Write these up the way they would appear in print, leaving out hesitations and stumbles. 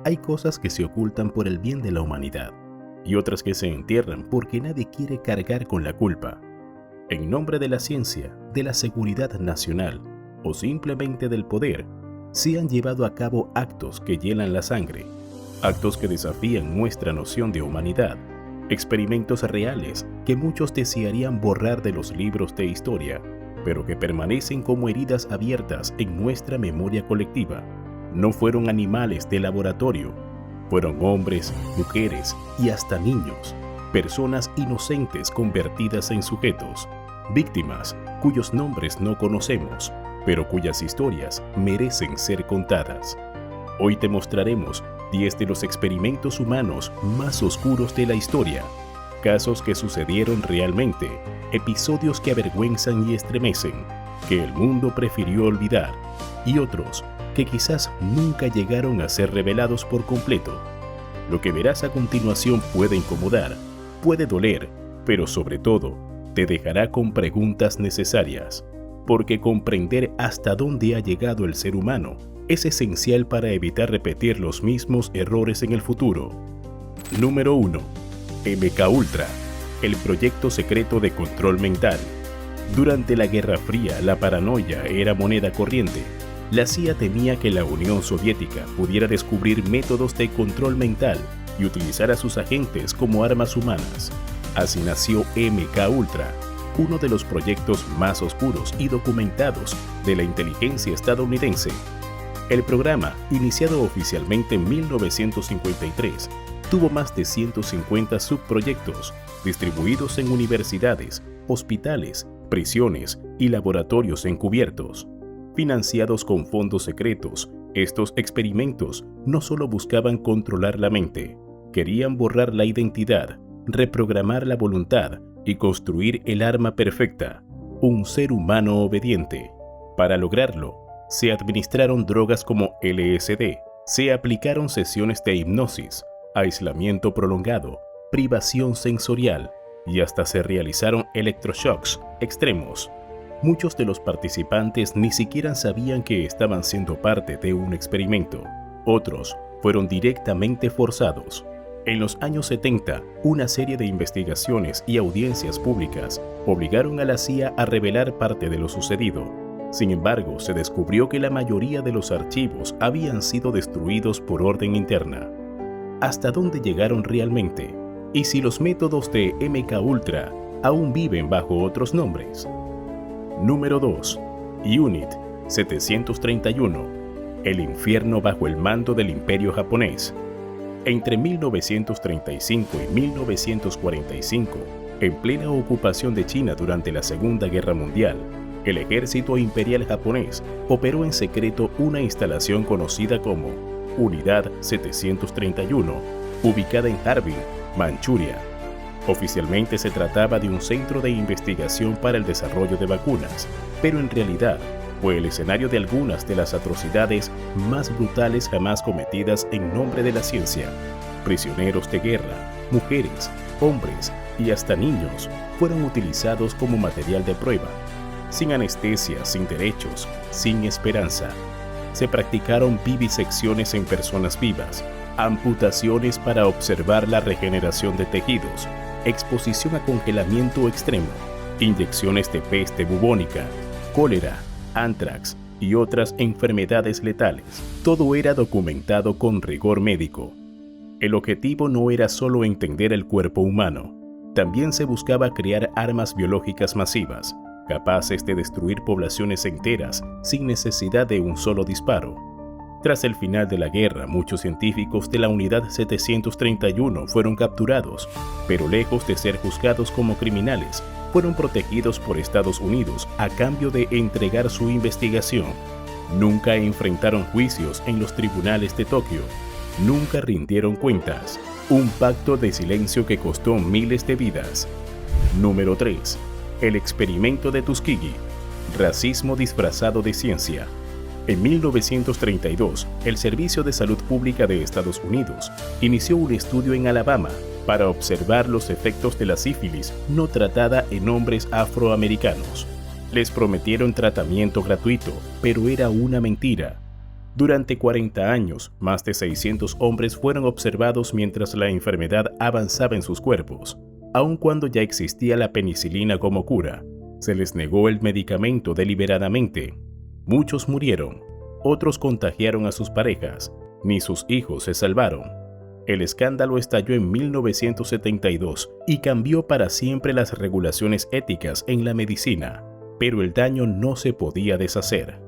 Hay cosas que se ocultan por el bien de la humanidad y otras que se entierran porque nadie quiere cargar con la culpa. En nombre de la ciencia, de la seguridad nacional o simplemente del poder, se han llevado a cabo actos que hielan la sangre, actos que desafían nuestra noción de humanidad, experimentos reales que muchos desearían borrar de los libros de historia, pero que permanecen como heridas abiertas en nuestra memoria colectiva. No fueron animales de laboratorio, fueron hombres, mujeres y hasta niños, personas inocentes convertidas en sujetos, víctimas cuyos nombres no conocemos, pero cuyas historias merecen ser contadas. Hoy te mostraremos 10 de los experimentos humanos más oscuros de la historia, casos que sucedieron realmente, episodios que avergüenzan y estremecen, que el mundo prefirió olvidar, y otros que quizás nunca llegaron a ser revelados por completo. Lo que verás a continuación puede incomodar, puede doler, pero sobre todo, te dejará con preguntas necesarias, porque comprender hasta dónde ha llegado el ser humano es esencial para evitar repetir los mismos errores en el futuro. Número 1. MKUltra, el proyecto secreto de control mental. Durante la Guerra Fría, la paranoia era moneda corriente. La CIA temía que la Unión Soviética pudiera descubrir métodos de control mental y utilizar a sus agentes como armas humanas. Así nació MKUltra, uno de los proyectos más oscuros y documentados de la inteligencia estadounidense. El programa, iniciado oficialmente en 1953, tuvo más de 150 subproyectos distribuidos en universidades, hospitales, prisiones y laboratorios encubiertos. Financiados con fondos secretos, estos experimentos no solo buscaban controlar la mente, querían borrar la identidad, reprogramar la voluntad y construir el arma perfecta, un ser humano obediente. Para lograrlo, se administraron drogas como LSD, se aplicaron sesiones de hipnosis, aislamiento prolongado, privación sensorial y hasta se realizaron electroshocks extremos. Muchos de los participantes ni siquiera sabían que estaban siendo parte de un experimento. Otros fueron directamente forzados. En los años 70, una serie de investigaciones y audiencias públicas obligaron a la CIA a revelar parte de lo sucedido. Sin embargo, se descubrió que la mayoría de los archivos habían sido destruidos por orden interna. ¿Hasta dónde llegaron realmente? ¿Y si los métodos de MKUltra aún viven bajo otros nombres? Número 2. Unit 731. El infierno bajo el mando del Imperio japonés. Entre 1935 y 1945, en plena ocupación de China durante la Segunda Guerra Mundial, el ejército imperial japonés operó en secreto una instalación conocida como Unidad 731, ubicada en Harbin, Manchuria. Oficialmente se trataba de un centro de investigación para el desarrollo de vacunas, pero en realidad fue el escenario de algunas de las atrocidades más brutales jamás cometidas en nombre de la ciencia. Prisioneros de guerra, mujeres, hombres y hasta niños fueron utilizados como material de prueba. Sin anestesia, sin derechos, sin esperanza. Se practicaron vivisecciones en personas vivas, amputaciones para observar la regeneración de tejidos, exposición a congelamiento extremo, inyecciones de peste bubónica, cólera, anthrax y otras enfermedades letales. Todo era documentado con rigor médico. El objetivo no era solo entender el cuerpo humano, también se buscaba crear armas biológicas masivas, capaces de destruir poblaciones enteras sin necesidad de un solo disparo. Tras el final de la guerra, muchos científicos de la Unidad 731 fueron capturados, pero lejos de ser juzgados como criminales, fueron protegidos por Estados Unidos a cambio de entregar su investigación. Nunca enfrentaron juicios en los tribunales de Tokio. Nunca rindieron cuentas. Un pacto de silencio que costó miles de vidas. Número 3. El experimento de Tuskegee. Racismo disfrazado de ciencia. En 1932, el Servicio de Salud Pública de Estados Unidos inició un estudio en Alabama para observar los efectos de la sífilis no tratada en hombres afroamericanos. Les prometieron tratamiento gratuito, pero era una mentira. Durante 40 años, más de 600 hombres fueron observados mientras la enfermedad avanzaba en sus cuerpos. Aun cuando ya existía la penicilina como cura, se les negó el medicamento deliberadamente. Muchos murieron, otros contagiaron a sus parejas, ni sus hijos se salvaron. El escándalo estalló en 1972 y cambió para siempre las regulaciones éticas en la medicina, pero el daño no se podía deshacer.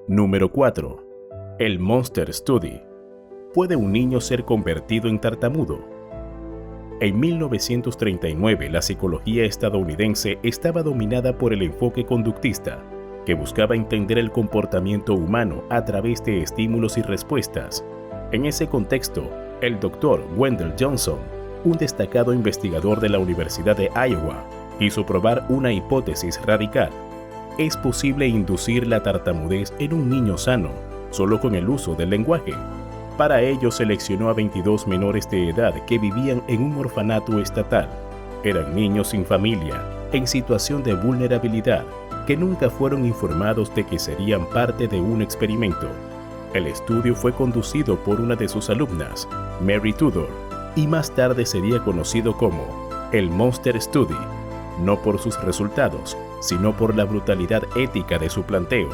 Número 4. El Monster Study. ¿Puede un niño ser convertido en tartamudo? En 1939, la psicología estadounidense estaba dominada por el enfoque conductista, que buscaba entender el comportamiento humano a través de estímulos y respuestas. En ese contexto, el Dr. Wendell Johnson, un destacado investigador de la Universidad de Iowa, hizo probar una hipótesis radical. ¿Es posible inducir la tartamudez en un niño sano solo con el uso del lenguaje? Para ello seleccionó a 22 menores de edad que vivían en un orfanato estatal. Eran niños sin familia, en situación de vulnerabilidad, que nunca fueron informados de que serían parte de un experimento. El estudio fue conducido por una de sus alumnas, Mary Tudor, y más tarde sería conocido como el Monster Study, no por sus resultados, sino por la brutalidad ética de su planteo.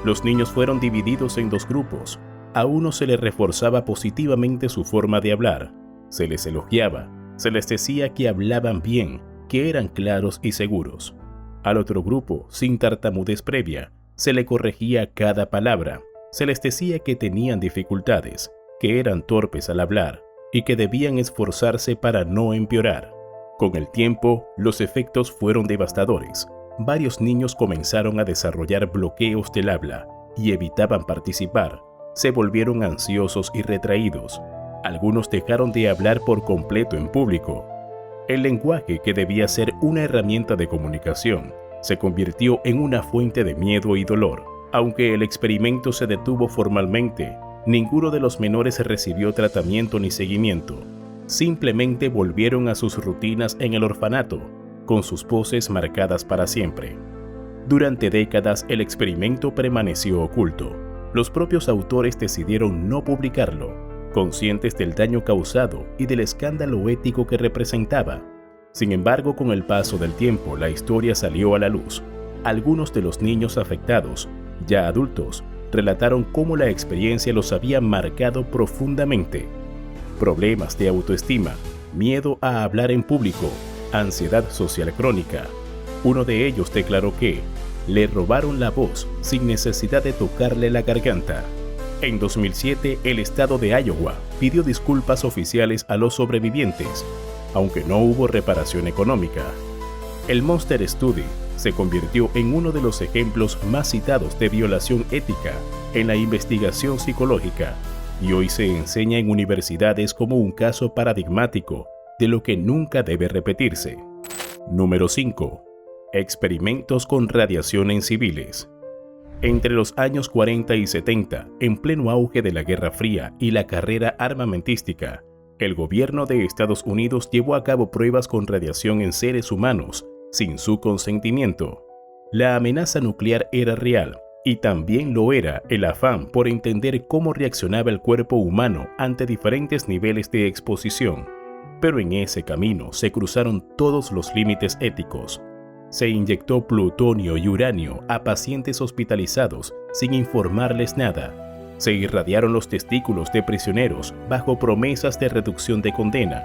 Los niños fueron divididos en dos grupos. A uno se les reforzaba positivamente su forma de hablar, se les elogiaba, se les decía que hablaban bien, que eran claros y seguros. Al otro grupo, sin tartamudez previa, se le corregía cada palabra, se les decía que tenían dificultades, que eran torpes al hablar y que debían esforzarse para no empeorar. Con el tiempo, los efectos fueron devastadores. Varios niños comenzaron a desarrollar bloqueos del habla y evitaban participar. Se volvieron ansiosos y retraídos. Algunos dejaron de hablar por completo en público. El lenguaje, que debía ser una herramienta de comunicación, se convirtió en una fuente de miedo y dolor. Aunque el experimento se detuvo formalmente, ninguno de los menores recibió tratamiento ni seguimiento. Simplemente volvieron a sus rutinas en el orfanato, con sus poses marcadas para siempre. Durante décadas el experimento permaneció oculto. Los propios autores decidieron no publicarlo, conscientes del daño causado y del escándalo ético que representaba. Sin embargo, con el paso del tiempo, la historia salió a la luz. Algunos de los niños afectados, ya adultos, relataron cómo la experiencia los había marcado profundamente. Problemas de autoestima, miedo a hablar en público, ansiedad social crónica. Uno de ellos declaró que le robaron la voz sin necesidad de tocarle la garganta. En 2007, el estado de Iowa pidió disculpas oficiales a los sobrevivientes, aunque no hubo reparación económica. El Monster Study se convirtió en uno de los ejemplos más citados de violación ética en la investigación psicológica y hoy se enseña en universidades como un caso paradigmático de lo que nunca debe repetirse. Número 5. Experimentos con radiación en civiles. Entre los años 40 y 70, en pleno auge de la Guerra Fría y la carrera armamentística, el gobierno de Estados Unidos llevó a cabo pruebas con radiación en seres humanos sin su consentimiento. La amenaza nuclear era real y también lo era el afán por entender cómo reaccionaba el cuerpo humano ante diferentes niveles de exposición. Pero en ese camino se cruzaron todos los límites éticos. Se inyectó plutonio y uranio a pacientes hospitalizados sin informarles nada. Se irradiaron los testículos de prisioneros bajo promesas de reducción de condena.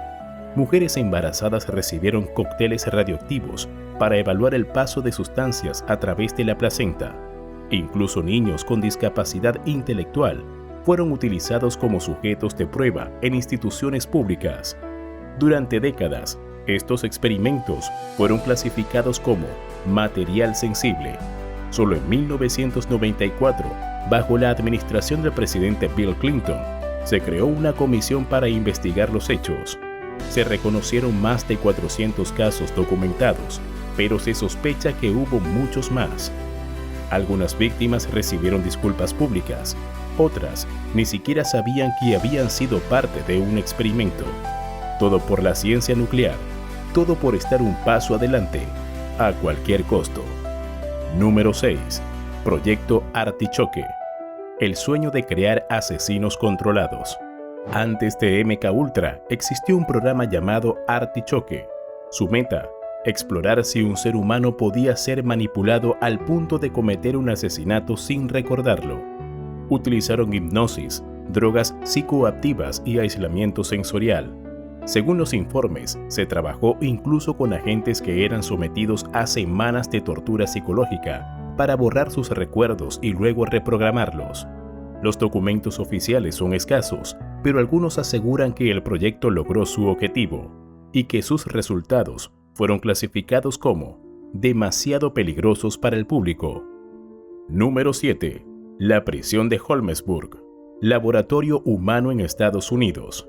Mujeres embarazadas recibieron cócteles radioactivos para evaluar el paso de sustancias a través de la placenta. Incluso niños con discapacidad intelectual fueron utilizados como sujetos de prueba en instituciones públicas. Durante décadas, estos experimentos fueron clasificados como material sensible. Solo en 1994, bajo la administración del presidente Bill Clinton, se creó una comisión para investigar los hechos. Se reconocieron más de 400 casos documentados, pero se sospecha que hubo muchos más. Algunas víctimas recibieron disculpas públicas, otras ni siquiera sabían que habían sido parte de un experimento. Todo por la ciencia nuclear, todo por estar un paso adelante, a cualquier costo. Número 6. Proyecto Artichoke. el sueño de crear asesinos controlados. Antes de MKUltra existió un programa llamado Artichoke. Su meta, explorar si un ser humano podía ser manipulado al punto de cometer un asesinato sin recordarlo. Utilizaron hipnosis, drogas psicoactivas y aislamiento sensorial. Según los informes, se trabajó incluso con agentes que eran sometidos a semanas de tortura psicológica para borrar sus recuerdos y luego reprogramarlos. Los documentos oficiales son escasos, pero algunos aseguran que el proyecto logró su objetivo y que sus resultados fueron clasificados como demasiado peligrosos para el público. Número 7. La prisión de Holmesburg, laboratorio humano en Estados Unidos.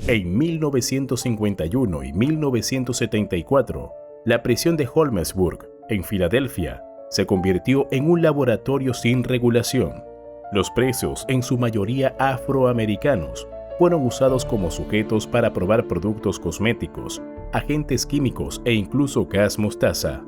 En 1951 y 1974, la prisión de Holmesburg, en Filadelfia, se convirtió en un laboratorio sin regulación. Los presos, en su mayoría afroamericanos, fueron usados como sujetos para probar productos cosméticos, agentes químicos e incluso gas mostaza.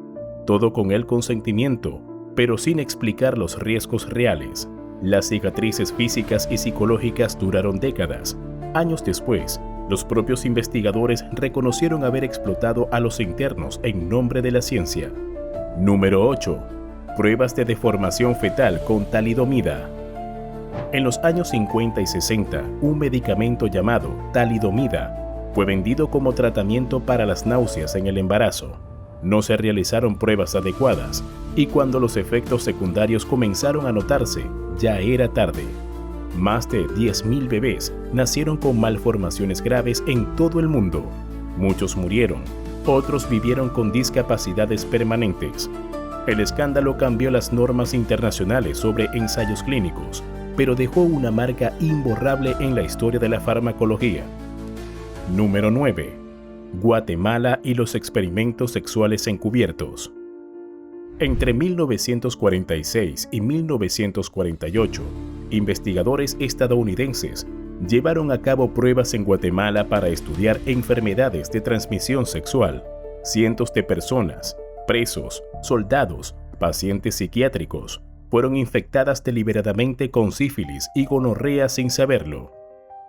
Todo con el consentimiento, pero sin explicar los riesgos reales. Las cicatrices físicas y psicológicas duraron décadas. Años después, los propios investigadores reconocieron haber explotado a los internos en nombre de la ciencia. Número 8. Pruebas de deformación fetal con talidomida. En los años 50 y 60, un medicamento llamado talidomida fue vendido como tratamiento para las náuseas en el embarazo. No se realizaron pruebas adecuadas y cuando los efectos secundarios comenzaron a notarse, ya era tarde. Más de 10.000 bebés nacieron con malformaciones graves en todo el mundo. Muchos murieron, otros vivieron con discapacidades permanentes. El escándalo cambió las normas internacionales sobre ensayos clínicos, pero dejó una marca imborrable en la historia de la farmacología. Número 9. Guatemala y los experimentos sexuales encubiertos. Entre 1946 y 1948, investigadores estadounidenses llevaron a cabo pruebas en Guatemala para estudiar enfermedades de transmisión sexual. Cientos de personas, presos, soldados, pacientes psiquiátricos, fueron infectadas deliberadamente con sífilis y gonorrea sin saberlo.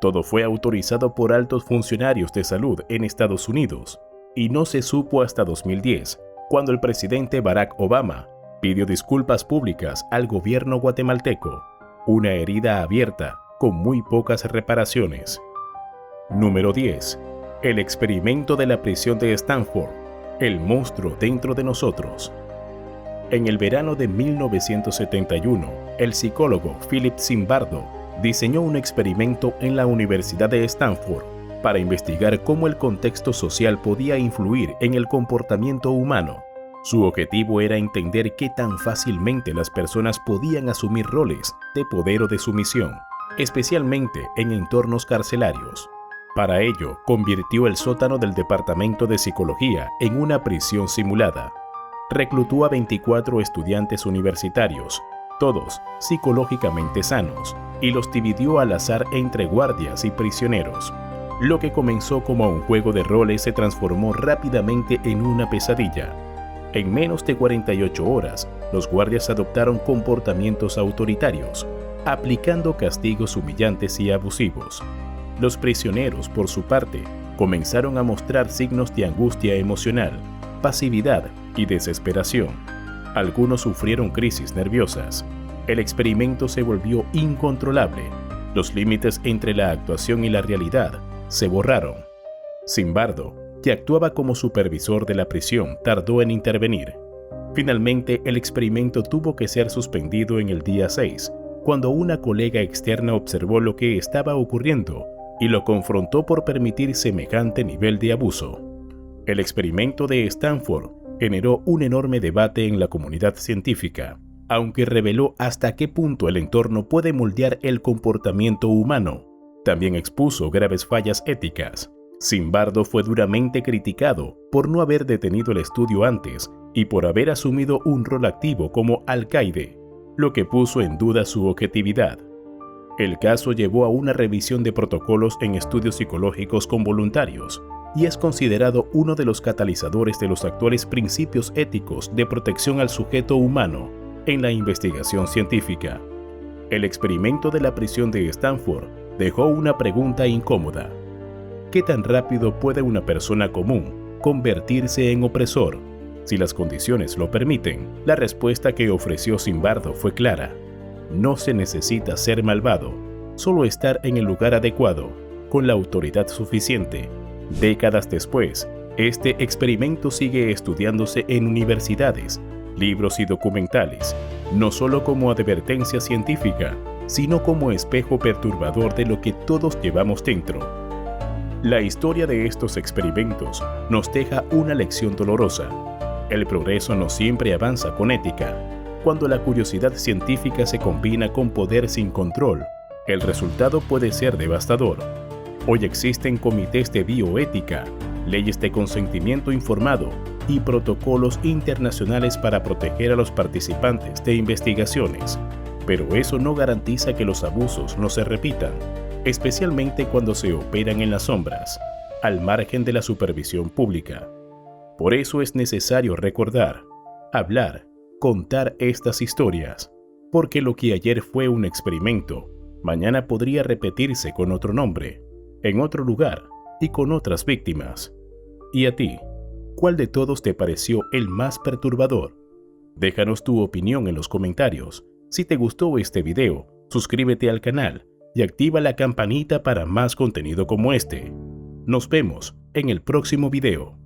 Todo fue autorizado por altos funcionarios de salud en Estados Unidos y no se supo hasta 2010, cuando el presidente Barack Obama pidió disculpas públicas al gobierno guatemalteco, una herida abierta con muy pocas reparaciones. Número 10. El experimento de la prisión de Stanford, el monstruo dentro de nosotros. En el verano de 1971, el psicólogo Philip Zimbardo diseñó un experimento en la Universidad de Stanford para investigar cómo el contexto social podía influir en el comportamiento humano. Su objetivo era entender qué tan fácilmente las personas podían asumir roles de poder o de sumisión, especialmente en entornos carcelarios. Para ello, convirtió el sótano del Departamento de Psicología en una prisión simulada. Reclutó a 24 estudiantes universitarios, todos psicológicamente sanos, y los dividió al azar entre guardias y prisioneros. Lo que comenzó como un juego de roles se transformó rápidamente en una pesadilla. En menos de 48 horas, los guardias adoptaron comportamientos autoritarios, aplicando castigos humillantes y abusivos. Los prisioneros, por su parte, comenzaron a mostrar signos de angustia emocional, pasividad y desesperación. Algunos sufrieron crisis nerviosas. El experimento se volvió incontrolable. Los límites entre la actuación y la realidad se borraron. Zimbardo, que actuaba como supervisor de la prisión, tardó en intervenir. Finalmente, el experimento tuvo que ser suspendido en el día 6, cuando una colega externa observó lo que estaba ocurriendo y lo confrontó por permitir semejante nivel de abuso. El experimento de Stanford generó un enorme debate en la comunidad científica, aunque reveló hasta qué punto el entorno puede moldear el comportamiento humano. También expuso graves fallas éticas. Zimbardo fue duramente criticado por no haber detenido el estudio antes y por haber asumido un rol activo como alcaide, lo que puso en duda su objetividad. El caso llevó a una revisión de protocolos en estudios psicológicos con voluntarios y es considerado uno de los catalizadores de los actuales principios éticos de protección al sujeto humano en la investigación científica. El experimento de la prisión de Stanford dejó una pregunta incómoda. ¿Qué tan rápido puede una persona común convertirse en opresor? Si las condiciones lo permiten, la respuesta que ofreció Zimbardo fue clara. No se necesita ser malvado, solo estar en el lugar adecuado, con la autoridad suficiente. Décadas después, este experimento sigue estudiándose en universidades, libros y documentales, no solo como advertencia científica, sino como espejo perturbador de lo que todos llevamos dentro. La historia de estos experimentos nos deja una lección dolorosa. El progreso no siempre avanza con ética. Cuando la curiosidad científica se combina con poder sin control, el resultado puede ser devastador. Hoy existen comités de bioética, leyes de consentimiento informado y protocolos internacionales para proteger a los participantes de investigaciones. Pero eso no garantiza que los abusos no se repitan, especialmente cuando se operan en las sombras, al margen de la supervisión pública. Por eso es necesario recordar, hablar, contar estas historias, porque lo que ayer fue un experimento, mañana podría repetirse con otro nombre, en otro lugar y con otras víctimas. ¿Y a ti? ¿Cuál de todos te pareció el más perturbador? Déjanos tu opinión en los comentarios. Si te gustó este video, suscríbete al canal y activa la campanita para más contenido como este. Nos vemos en el próximo video.